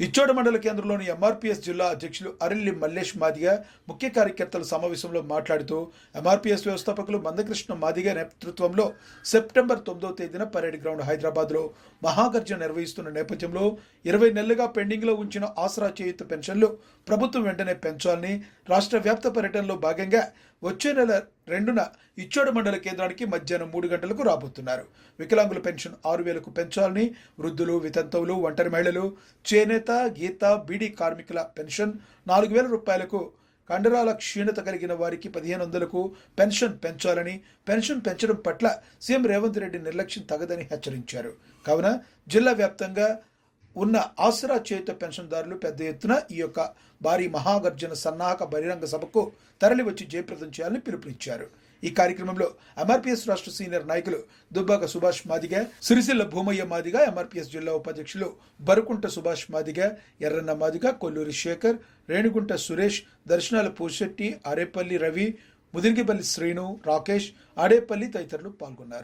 ఇచ్చోడ మండల కేంద్రంలోని ఎంఆర్పీఎస్ జిల్లా అధ్యక్షులు అరిల్లి మల్లేష్ మాదిగ ముఖ్య కార్యకర్తల సమావేశంలో మాట్లాడుతూ ఎంఆర్పీఎస్ వ్యవస్థాపకులు మందకృష్ణ మాదిగ నేతృత్వంలో సెప్టెంబర్ 9వ తేదీన పరేడ్ గ్రౌండ్ హైదరాబాద్లో మహాగర్జన నిర్వహిస్తున్న నేపథ్యంలో 20 నెలలుగా పెండింగ్లో ఉంచిన ఆసరా చేయూత పెన్షన్లు ప్రభుత్వం వెంటనే పెంచాలని రాష్ట్ర వ్యాప్త పర్యటనలో భాగంగా వచ్చే నెల 2న ఇచ్చోడ మండల కేంద్రానికి మధ్యాహ్నం 3 గంటలకు రాబోతున్నారు. వికలాంగుల పెన్షన్ 6,000కు పెంచాలని, వృద్ధులు, వితంతువులు, ఒంటరి మహిళలు, చేనేత, గీత, బీడీ కార్మికుల పెన్షన్ 4,000 రూపాయలకు, కండరాల క్షీణత కలిగిన వారికి 1,500కు పెన్షన్ పెంచాలని, పెన్షన్ పెంచడం పట్ల సీఎం రేవంత్ రెడ్డి నిర్లక్ష్యం తగదని హెచ్చరించారు. కావున జిల్లా వ్యాప్తంగా ఉన్న ఆసరా చేయూత పెన్షన్దారులు పెద్ద ఎత్తున ఈ యొక్క భారీ మహాగర్జన సన్నాహక బహిరంగ సభకు తరలివచ్చి జయప్రదం చేయాలని పిలుపునిచ్చారు. ఈ కార్యక్రమంలో ఎంఆర్పీఎస్ రాష్ట్ర సీనియర్ నాయకులు దుబ్బాక సుభాష్ మాదిగ, సిరిసిల్ల భూమయ్య మాదిగ, ఎంఆర్పీఎస్ జిల్లా ఉపాధ్యక్షులు బరుకుంట సుభాష్ మాదిగ, ఎర్రన్న మాదిగ, కొల్లూరి శేఖర్, రేణుగుంట సురేష్, దర్శనాల పూశెట్టి, ఆరేపల్లి రవి, ముదిరిగిపల్లి శ్రీను, రాకేష్, ఆడేపల్లి తదితరులు పాల్గొన్నారు.